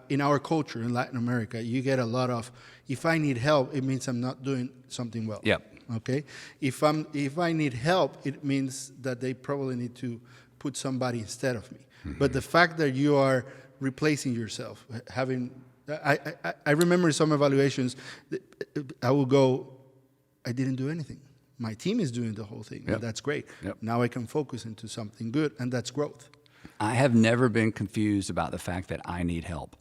In our culture in Latin America, you get a lot of, if I need help, it means I'm not doing something well. Yep. Okay, if I need help, it means that they probably need to put somebody instead of me. But the fact that you are replacing yourself, I remember some evaluations, I will go, I didn't do anything. My team is doing the whole thing, and that's great. Now I can focus into something good, and that's growth. I have never been confused about the fact that I need help.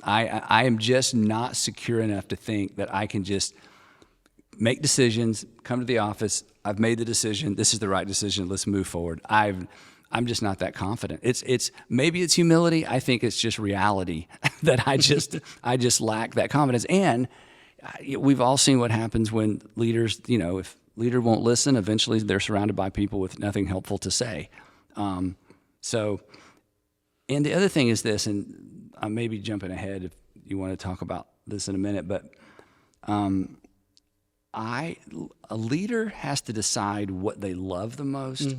I am just not secure enough to think that I can just make decisions, come to the office, I've made the decision, this is the right decision, let's move forward. I'm just not that confident. It's maybe it's humility, I think it's just reality that I just lack that confidence. And we've all seen what happens when leaders, if leader won't listen, eventually they're surrounded by people with nothing helpful to say. And the other thing is this, and I may be jumping ahead if you want to talk about this in a minute, but a leader has to decide what they love the most,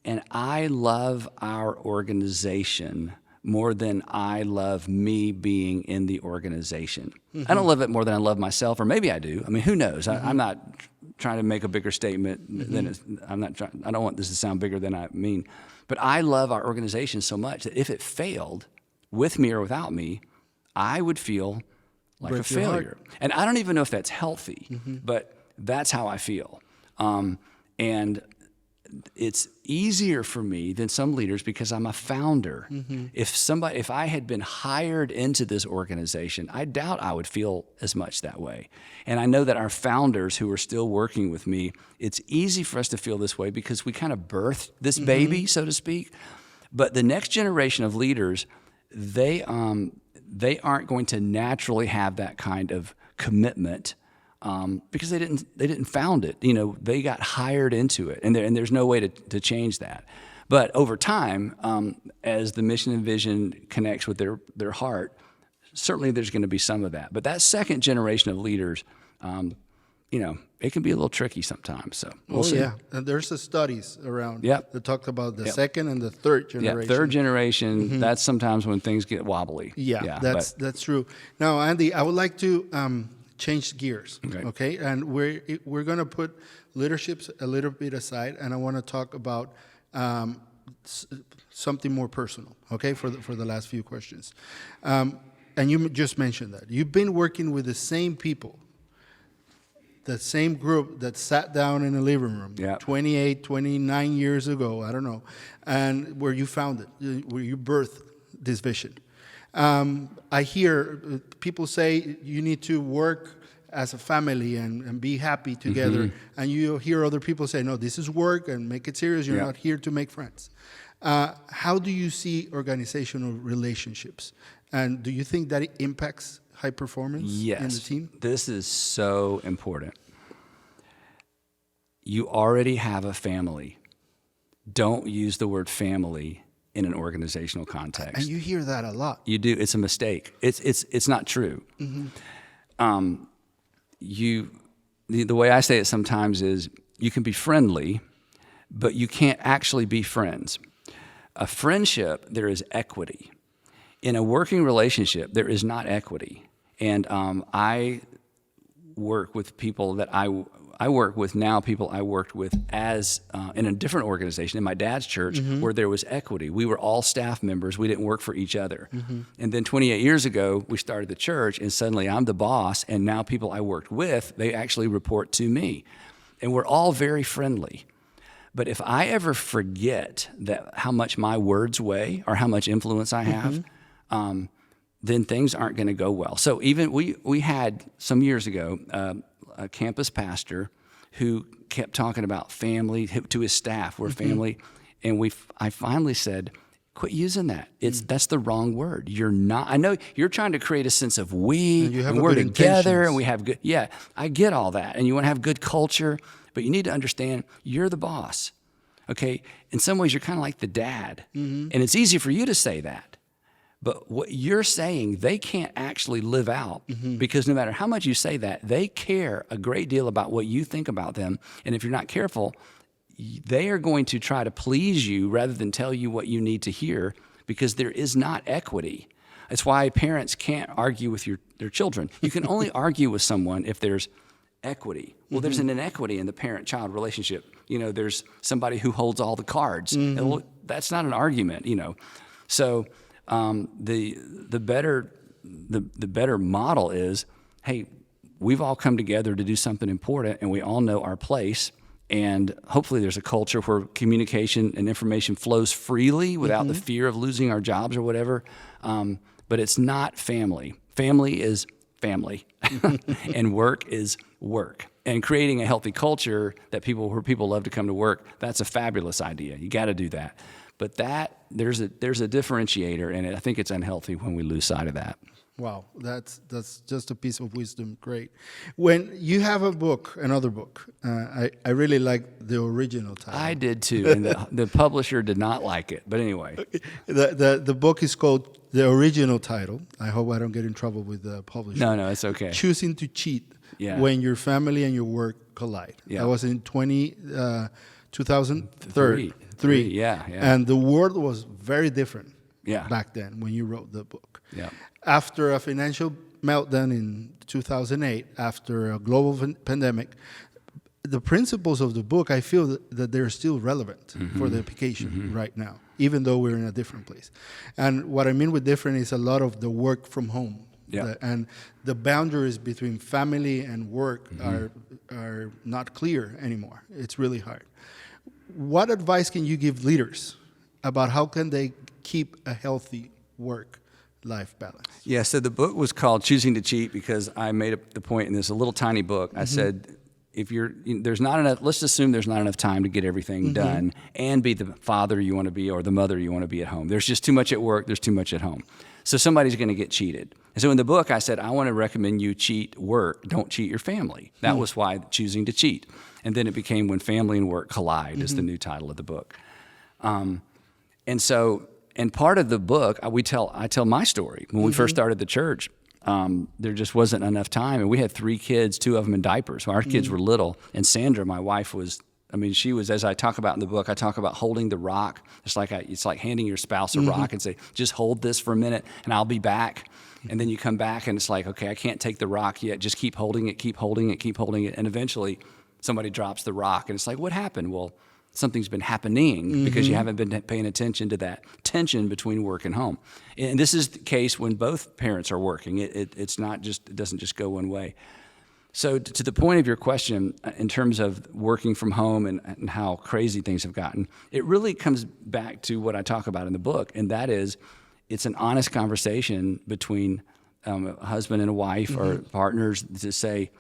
and I love our organization more than I love me being in the organization. I don't love it more than I love myself, or maybe I do. I mean, who knows? I'm not trying to make a bigger statement than I don't want this to sound bigger than I mean, but I love our organization so much that if it failed, with me or without me, I would feel like a failure. And I don't even know if that's healthy, but that's how I feel. And it's easier for me than some leaders because I'm a founder. If I had been hired into this organization, I doubt I would feel as much that way. And I know that our founders who are still working with me, it's easy for us to feel this way because we kind of birthed this baby, so to speak. But the next generation of leaders, they aren't going to naturally have that kind of commitment because they didn't found it. They got hired into it, and there's no way to change that. But over time, as the mission and vision connects with their heart, certainly there's going to be some of that. But that second generation of leaders, it can be a little tricky sometimes. So we'll see. Yeah, and there's the studies around that talk about the second and the third generation. Yeah, third generation. That's sometimes when things get wobbly. Yeah, that's true. Now, Andy, I would like to change gears. Okay, and we're going to put leaderships a little bit aside, and I want to talk about something more personal, okay, for the last few questions. And you just mentioned that. You've been working with the same people, the same group that sat down in a living room 28, 29 years ago, I don't know, and where you found it, where you birthed this vision. I hear people say you need to work as a family and be happy together. And you hear other people say, no, this is work and make it serious. You're not here to make friends. How do you see organizational relationships? And do you think that it impacts high performance in the team? This is so important. You already have a family. Don't use the word family in an organizational context. And you hear that a lot. You do. It's a mistake. It's not true. The way I say it sometimes is you can be friendly, but you can't actually be friends. A friendship, there is equity. In a working relationship, there is not equity. And I work with people that I work with now, people I worked with as in a different organization, in my dad's church, where there was equity. We were all staff members. We didn't work for each other. And then 28 years ago, we started the church, and suddenly I'm the boss, and now people I worked with, they actually report to me. And we're all very friendly. But if I ever forget that how much my words weigh or how much influence I have, then things aren't going to go well. So even we had some years ago a campus pastor who kept talking about family to his staff. We're family, and I finally said, quit using that. That's the wrong word. You're not. I know you're trying to create a sense of and we're together and we have good. Yeah, I get all that, and you want to have good culture, but you need to understand you're the boss. Okay, in some ways you're kind of like the dad, and it's easy for you to say that. But what you're saying, they can't actually live out because no matter how much you say that, they care a great deal about what you think about them. And if you're not careful, they are going to try to please you rather than tell you what you need to hear because there is not equity. That's why parents can't argue with their children. You can only argue with someone if there's equity. Well, there's an inequity in the parent-child relationship. You know, there's somebody who holds all the cards. And that's not an argument, you know. So the better model is, hey, we've all come together to do something important, and we all know our place. And hopefully, there's a culture where communication and information flows freely without the fear of losing our jobs or whatever. But it's not family. Family is family, and work is work. And creating a healthy culture where people love to come to work, that's a fabulous idea. You got to do that. But there's a differentiator, and I think it's unhealthy when we lose sight of that. Wow, that's just a piece of wisdom. Great. When you have another book, I really like the original title. I did too, and the publisher did not like it. But anyway, the book is called the original title. I hope I don't get in trouble with the publisher. No, it's okay. Choosing to cheat when your family and your work collide. Yeah. That was in 2003. Yeah. And the world was very different back then when you wrote the book. Yeah. After a financial meltdown in 2008, after a global pandemic, the principles of the book, I feel that they're still relevant for the application right now, even though we're in a different place. And what I mean with different is a lot of the work from home. Yeah. And the boundaries between family and work are not clear anymore. It's really hard. What advice can you give leaders about how can they keep a healthy work-life balance? Yeah, so the book was called Choosing to Cheat because I made the point in this little tiny book. I said, there's not enough, let's assume there's not enough time to get everything done and be the father you want to be or the mother you want to be at home. There's just too much at work, there's too much at home. So somebody's going to get cheated. And so in the book, I said, I want to recommend you cheat work, don't cheat your family. That was why Choosing to Cheat. And then it became When Family and Work Collide is the new title of the book. And part of the book, I tell my story. When we first started the church, there just wasn't enough time. And we had 3 kids, 2 of them in diapers. Our kids were little. And Sandra, my wife, she was, as I talk about in the book, I talk about holding the rock. It's like handing your spouse a rock and say, just hold this for a minute and I'll be back. And then you come back and it's like, okay, I can't take the rock yet. Just keep holding it, keep holding it, keep holding it. And eventually somebody drops the rock and it's like, what happened? Well, something's been happening because you haven't been paying attention to that tension between work and home. And this is the case when both parents are working. It doesn't just go one way. So to the point of your question, in terms of working from home and how crazy things have gotten, it really comes back to what I talk about in the book, and that is it's an honest conversation between a husband and a wife or partners to say,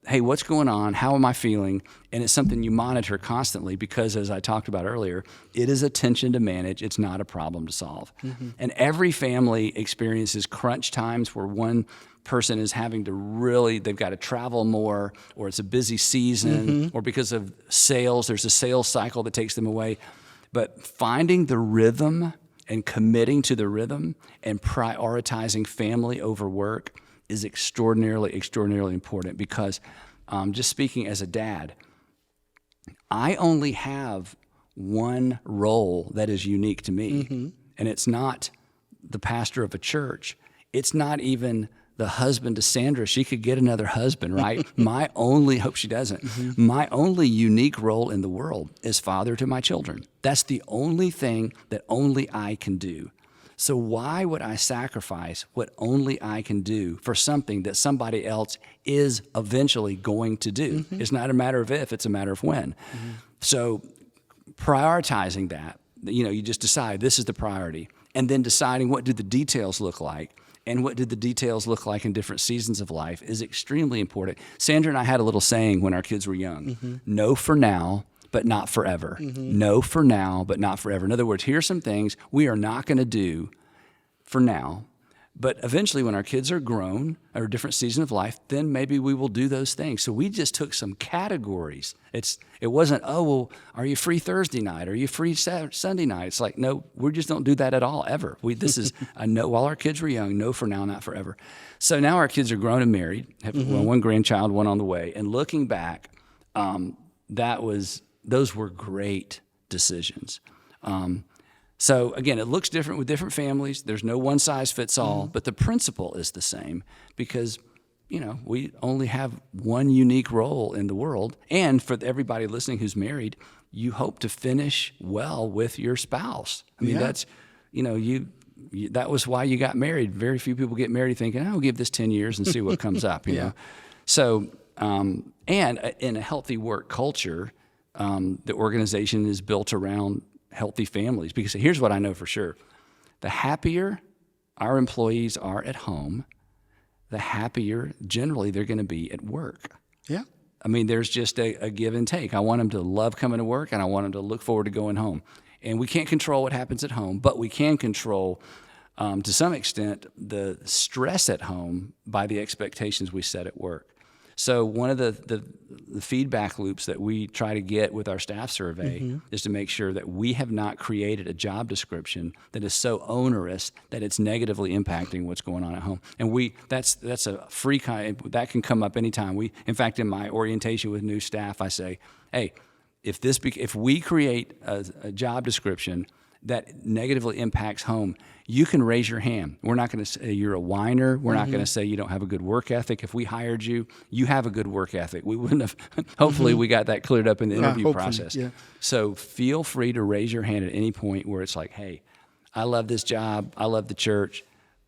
hey, what's going on? How am I feeling? And it's something you monitor constantly because, as I talked about earlier, it is a tension to manage. It's not a problem to solve. And every family experiences crunch times where one person is having to they've got to travel more, or it's a busy season, or because of sales, there's a sales cycle that takes them away. But finding the rhythm and committing to the rhythm and prioritizing family over work is extraordinarily, extraordinarily important because just speaking as a dad, I only have one role that is unique to me. And it's not the pastor of a church. It's not even the husband to Sandra. She could get another husband, right? Hope she doesn't. My only unique role in the world is father to my children. That's the only thing that only I can do. So why would I sacrifice what only I can do for something that somebody else is eventually going to do? It's not a matter of if, it's a matter of when. So prioritizing that, you just decide this is the priority, and then deciding what do the details look like and what did the details look like in different seasons of life is extremely important. Sandra and I had a little saying when our kids were young, no for now, but not forever. No for now, but not forever. In other words, here's some things we are not going to do for now, but eventually when our kids are grown or a different season of life, then maybe we will do those things. So we just took some categories. It wasn't, oh, well, are you free Thursday night? Are you free Sunday night? It's like, no, we just don't do that at all, ever. This is a no, while our kids were young, no for now, not forever. So now our kids are grown and married, have one grandchild, one on the way. And looking back, those were great decisions. So again, it looks different with different families. There's no one size fits all, but the principle is the same because, we only have one unique role in the world. And for everybody listening who's married, you hope to finish well with your spouse. I mean, that's, that was why you got married. Very few people get married thinking, I'll give this 10 years and see what comes up, you know? So, and in a healthy work culture, the organization is built around healthy families, because here's what I know for sure. The happier our employees are at home, the happier generally they're going to be at work. Yeah. I mean, there's just a give and take. I want them to love coming to work, and I want them to look forward to going home. And we can't control what happens at home, but we can control, to some extent, the stress at home by the expectations we set at work. So one of the feedback loops that we try to get with our staff survey is to make sure that we have not created a job description that is so onerous that it's negatively impacting what's going on at home. And that's a free kind that can come up anytime. In fact, in my orientation with new staff, I say, hey, if we create a job description that negatively impacts home, you can raise your hand. We're not going to say you're a whiner. We're not going to say you don't have a good work ethic. If we hired you, you have a good work ethic. We wouldn't have, hopefully we got that cleared up in the interview process. Yeah. So feel free to raise your hand at any point where it's like, hey, I love this job. I love the church,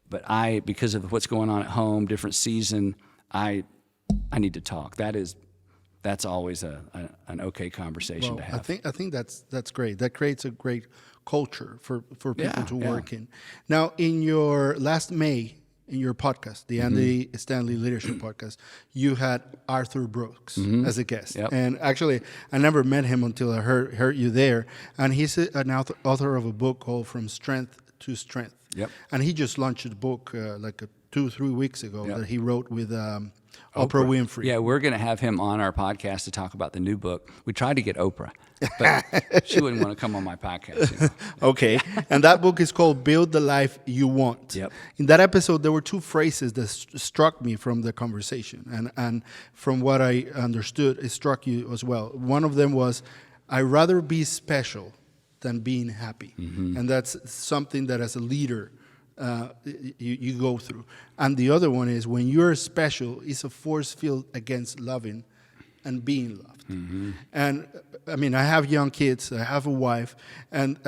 but because of what's going on at home, different season, I need to talk. That's always an okay conversation to have. I think that's great. That creates a great culture for people to work in. Now, in your last May, in your podcast, the Andy Stanley Leadership Podcast, you had Arthur Brooks as a guest. Yep. And actually, I never met him until I heard you there. And he's an author of a book called From Strength to Strength. Yep. And he just launched a book 2-3 weeks ago that he wrote with Oprah Winfrey. Yeah, we're going to have him on our podcast to talk about the new book. We tried to get Oprah, but she wouldn't want to come on my podcast. Okay. And that book is called Build the Life You Want. Yep. In that episode, there were two phrases that struck me from the conversation. And from what I understood, it struck you as well. One of them was, I'd rather be special than being happy. And that's something that as a leader, you go through. And the other one is, when you're special, it's a force field against loving and being loved. And I mean, I have young kids, I have a wife, and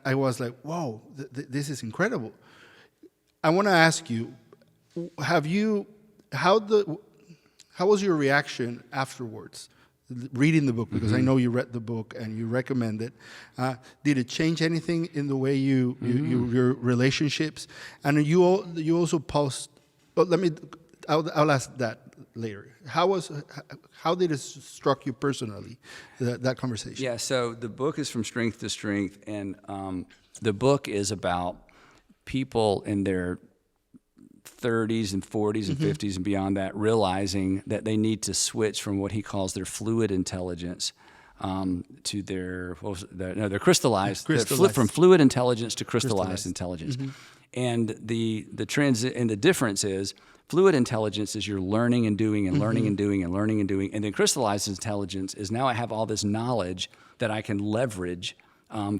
I was like, whoa, this is incredible. I want to ask you, how was your reaction afterwards, reading the book? Because I know you read the book and you recommend it. Did it change anything in the way your relationships? And you also post. Well, I'll ask that later. How did it struck you personally, that conversation? Yeah. So the book is From Strength to Strength, and the book is about people in their 30s and 40s and 50s and beyond that, realizing that they need to switch from what he calls their fluid intelligence to their crystallized. Flip from fluid intelligence to crystallized intelligence. And the difference is fluid intelligence is you're learning and doing and learning and doing and learning and doing, and then crystallized intelligence is now I have all this knowledge that I can leverage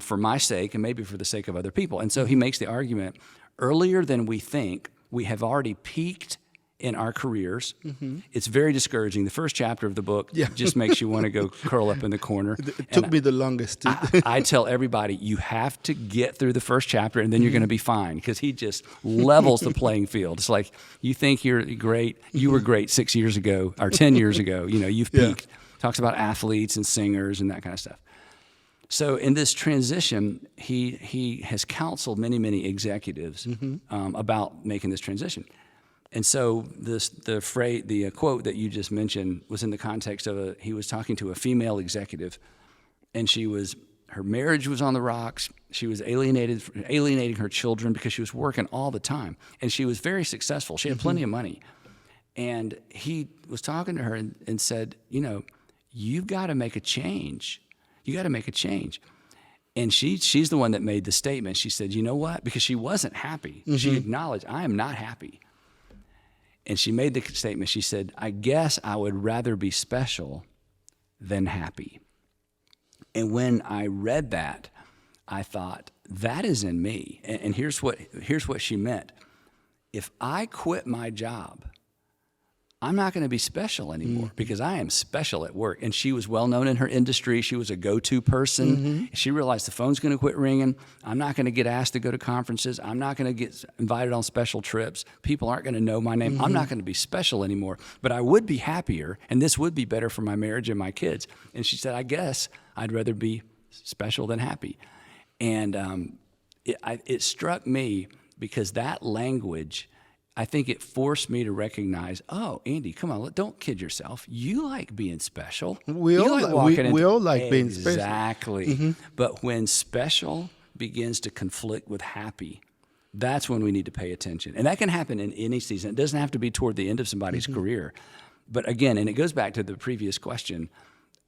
for my sake and maybe for the sake of other people. And so he makes the argument, earlier than we think, we have already peaked in our careers. It's very discouraging. The first chapter of the book just makes you want to go curl up in the corner. It took me the longest. I tell everybody, you have to get through the first chapter and then you're going to be fine, because he just levels the playing field. It's like, you think you're great. You were great 6 years ago or 10 years ago. You've peaked. Talks about athletes and singers and that kind of stuff. So in this transition, he has counseled many executives about making this transition. And so the quote that you just mentioned was in the context of he was talking to a female executive, and her marriage was on the rocks. She was alienating her children because she was working all the time, and she was very successful. She had plenty of money, and he was talking to her and said, you've got to make a change. You got to make a change. And she's the one that made the statement. She said, you know what? Because she wasn't happy. She acknowledged, I am not happy. And she made the statement. She said, I guess I would rather be special than happy. And when I read that, I thought, that is in me. And here's what she meant. If I quit my job, I'm not going to be special anymore because I am special at work. And she was well known in her industry. She was a go-to person. She realized the phone's going to quit ringing. I'm not going to get asked to go to conferences. I'm not going to get invited on special trips. People aren't going to know my name. I'm not going to be special anymore. But I would be happier, and this would be better for my marriage and my kids. And she said, I guess I'd rather be special than happy. And it struck me because that language, I think it forced me to recognize, oh, Andy, come on, don't kid yourself. You like being special. We all like being special. Exactly. But when special begins to conflict with happy, that's when we need to pay attention. And that can happen in any season. It doesn't have to be toward the end of somebody's career. But again, and it goes back to the previous question,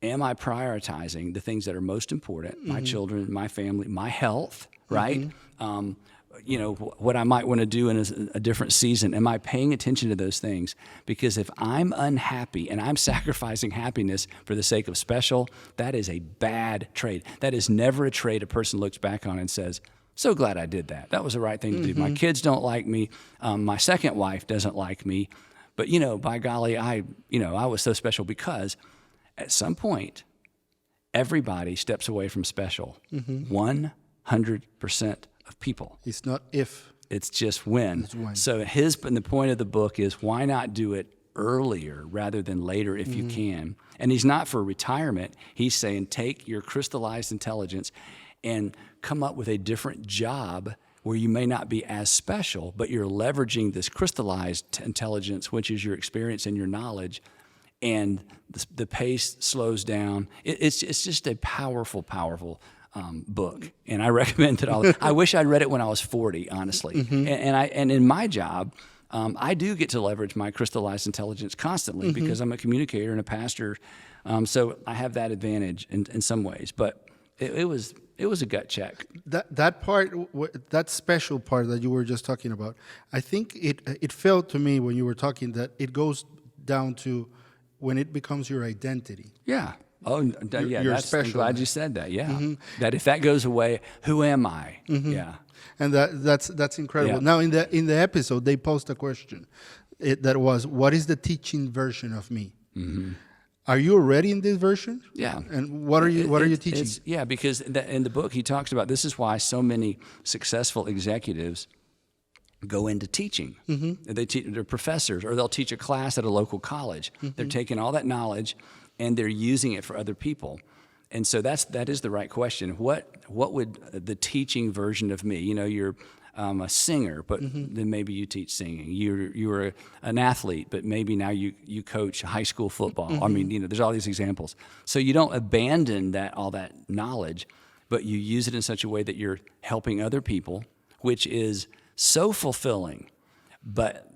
am I prioritizing the things that are most important, my children, my family, my health, right? What I might want to do in a different season. Am I paying attention to those things? Because if I'm unhappy and I'm sacrificing happiness for the sake of special, that is a bad trade. That is never a trade a person looks back on and says, so glad I did that. That was the right thing to do. My kids don't like me. My second wife doesn't like me. But, by golly, I was so special, because at some point, everybody steps away from special. 100% of people. It's not if. It's just when. It's when. So the point of the book is, why not do it earlier rather than later if you can? And he's not for retirement. He's saying, take your crystallized intelligence and come up with a different job where you may not be as special, but you're leveraging this crystallized intelligence, which is your experience and your knowledge, and the pace slows down. It's just a powerful book, and I recommend it all. I wish I'd read it when I was 40, honestly. And in my job, I do get to leverage my crystallized intelligence constantly because I'm a communicator and a pastor. So I have that advantage in some ways. But it was a gut check. That part, that special part that you were just talking about, I think it felt to me when you were talking that it goes down to when it becomes your identity. Yeah. Oh, yeah. You're I'm special. glad you said that. Yeah. That if that goes away, who am I? Yeah. And that's incredible. Yeah. Now in the episode, they posed a question that was, "What is the teaching version of me?" Are you already in this version? Yeah. And what are you teaching? Because in the book he talks about this is why so many successful executives go into teaching. They're professors, or they'll teach a class at a local college. They're taking all that knowledge and they're using it for other people. And so that is the right question. What would the teaching version of me? You're a singer, but then maybe you teach singing. You're an athlete, but maybe now you coach high school football. I mean, there's all these examples. So you don't abandon all that knowledge, but you use it in such a way that you're helping other people, which is so fulfilling. But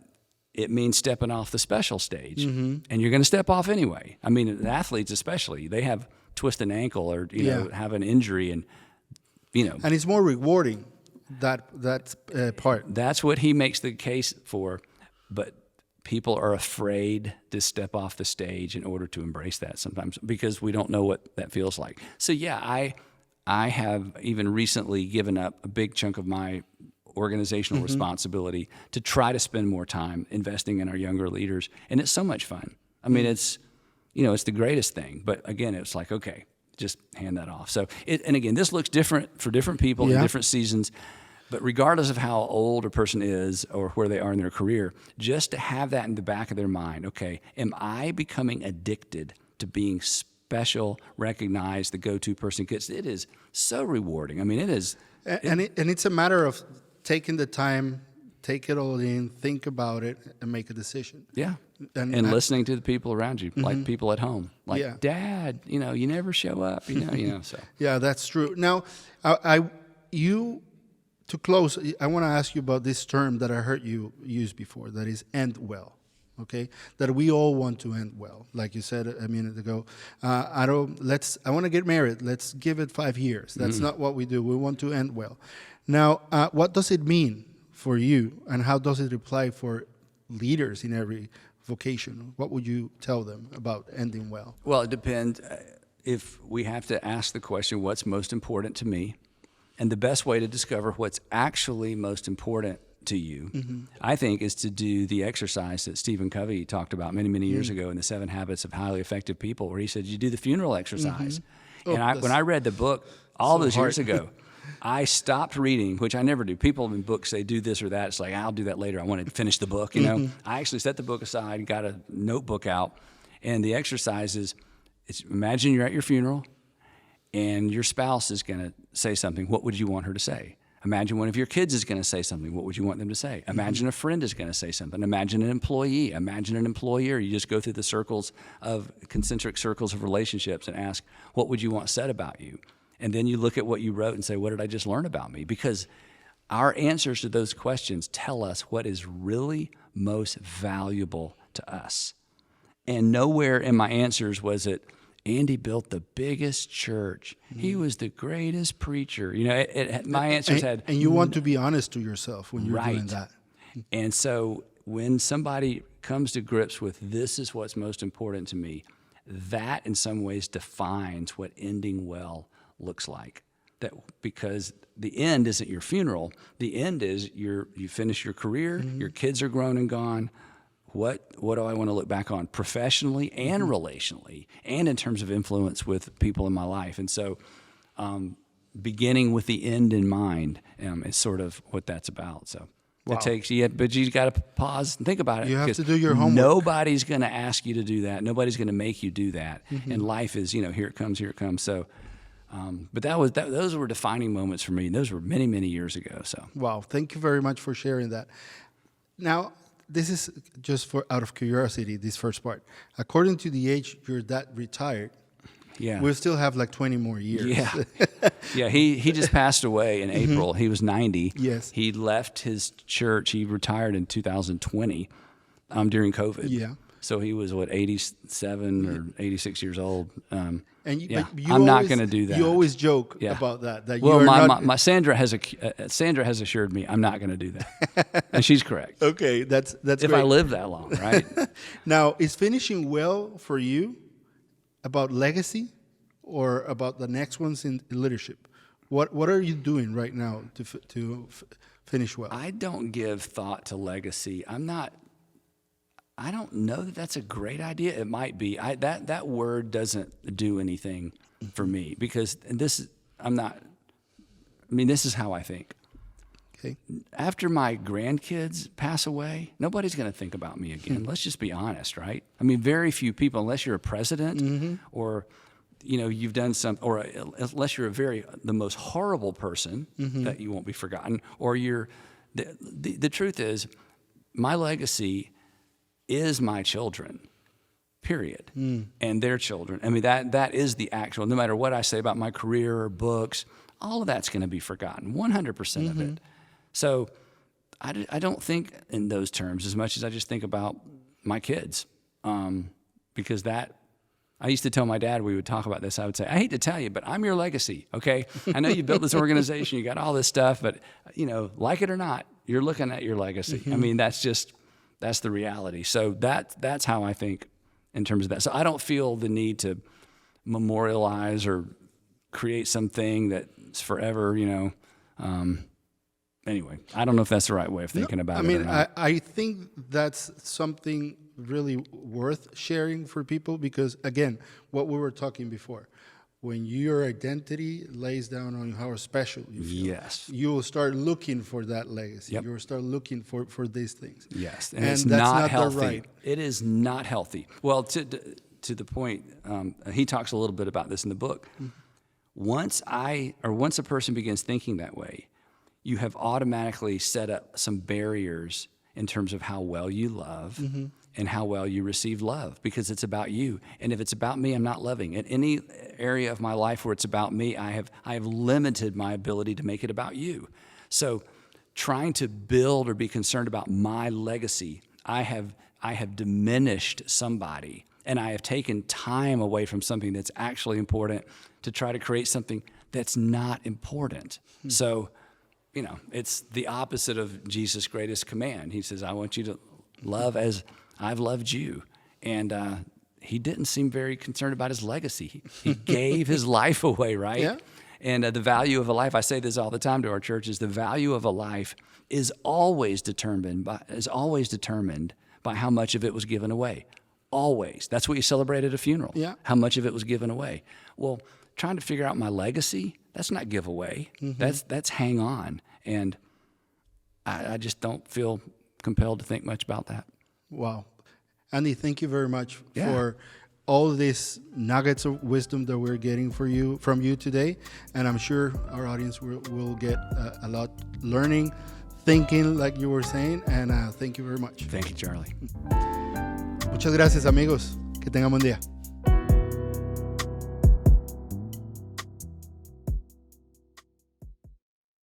it means stepping off the special stage, and you're going to step off anyway. I mean, athletes especially, they have twist an ankle or have an injury, and and it's more rewarding. That part. That's what he makes the case for, but people are afraid to step off the stage in order to embrace that sometimes because we don't know what that feels like. So I have even recently given up a big chunk of my organizational responsibility to try to spend more time investing in our younger leaders, and it's so much fun. I mean, it's the greatest thing. But again, it's like, okay, just hand that off. So and again, this looks different for different people in different seasons. But regardless of how old a person is or where they are in their career, just to have that in the back of their mind, okay, am I becoming addicted to being special, recognized, the go-to person? Because it is so rewarding. I mean, it is. And it's a matter of taking the time, take it all in, think about it, and make a decision. Yeah. And listening to the people around you, like people at home. Like, Dad, you never show up, so. Yeah, that's true. Now, to close, I want to ask you about this term that I heard you use before, that is end well, okay? That we all want to end well. Like you said a minute ago, I want to get married. Let's give it 5 years. That's not what we do. We want to end well. Now, what does it mean for you, and how does it apply for leaders in every vocation? What would you tell them about ending well? Well, it depends. If we have to ask the question, what's most important to me? And the best way to discover what's actually most important to you, I think, is to do the exercise that Stephen Covey talked about many, many years ago in the 7 Habits of Highly Effective People, where he said you do the funeral exercise. And when I read the book all those years ago, I stopped reading, which I never do. People in books say do this or that. It's like, I'll do that later. I want to finish the book, I actually set the book aside, got a notebook out, and the exercise is, imagine you're at your funeral, and your spouse is going to say something. What would you want her to say? Imagine one of your kids is going to say something. What would you want them to say? Imagine a friend is going to say something. Imagine an employee. Imagine an employer. You just go through the concentric circles of relationships and ask, what would you want said about you? And then you look at what you wrote and say, what did I just learn about me? Because our answers to those questions tell us what is really most valuable to us. And nowhere in my answers was it, Andy built the biggest church. He was the greatest preacher. My answers had... And you want to be honest to yourself when you're doing that. And so when somebody comes to grips with this is what's most important to me, that in some ways defines what ending well looks like. Because the end isn't your funeral. The end is you finish your career, your kids are grown and gone. What do I want to look back on professionally and relationally and in terms of influence with people in my life? And so beginning with the end in mind is sort of what that's about. So it takes but you got to pause and think about it. You have to do your homework. Nobody's going to ask you to do that. Nobody's going to make you do that. And life is, here it comes. So, but those were defining moments for me. Those were many, many years ago. So wow, thank you very much for sharing that. Now, this is just out of curiosity, this first part. According to the age your dad retired, we'll still have like 20 more years. Yeah. Yeah, he just passed away in April. He was 90. Yes. He left his church. He retired in 2020 during COVID. Yeah. So he was, 87 or 86 years old. But I'm not going to do that. You always joke about that. My Sandra has assured me I'm not going to do that, and she's correct. Okay, that's if great. I live that long, right? Now, is finishing well for you about legacy or about the next ones in leadership? What are you doing right now to finish well? I don't give thought to legacy. I don't know that that's a great idea. It might be. That word doesn't do anything for me because this is how I think. Okay. After my grandkids pass away, nobody's going to think about me again. Let's just be honest, right? I mean, very few people, unless you're a president or, you've done something, or unless you're the most horrible person that you won't be forgotten, or the truth is, my legacy is my children, period, and their children. I mean, that is the actual, no matter what I say about my career or books, all of that's going to be forgotten, 100% of it. So I don't think in those terms as much as I just think about my kids, because I used to tell my dad, we would talk about this, I would say, I hate to tell you, but I'm your legacy, okay? I know you built this organization, you got all this stuff, but, like it or not, you're looking at your legacy. I mean, that's the reality. So that's how I think in terms of that. So I don't feel the need to memorialize or create something that's forever, Anyway, I don't know if that's the right way of thinking about it or not. I think that's something really worth sharing for people because, again, what we were talking before, when your identity lays down on how special you feel, yes, you will start looking for that legacy. Yep. You will start looking for these things. Yes, and it's that's not not healthy. The right. It is not healthy. Well, to the point, he talks a little bit about this in the book. Once a person begins thinking that way, you have automatically set up some barriers in terms of how well you love and how well you receive love, because it's about you. And if it's about me, I'm not loving. In any area of my life where it's about me, I have limited my ability to make it about you. So trying to build or be concerned about my legacy, I have diminished somebody, and I have taken time away from something that's actually important to try to create something that's not important. So, it's the opposite of Jesus' greatest command. He says, I want you to love as I've loved you. And he didn't seem very concerned about his legacy. He gave his life away, right? Yeah. And the value of a life, I say this all the time to our churches, the value of a life is always determined by how much of it was given away. Always. That's what you celebrate at a funeral. Yeah. How much of it was given away. Well, trying to figure out my legacy, that's not give away. That's hang on. And I just don't feel compelled to think much about that. Wow. Andy, thank you very much for all these nuggets of wisdom that we're getting from you today. And I'm sure our audience will get a lot learning, thinking, like you were saying. And thank you very much. Thank you, Charlie. Muchas gracias, amigos. Que tengan buen día.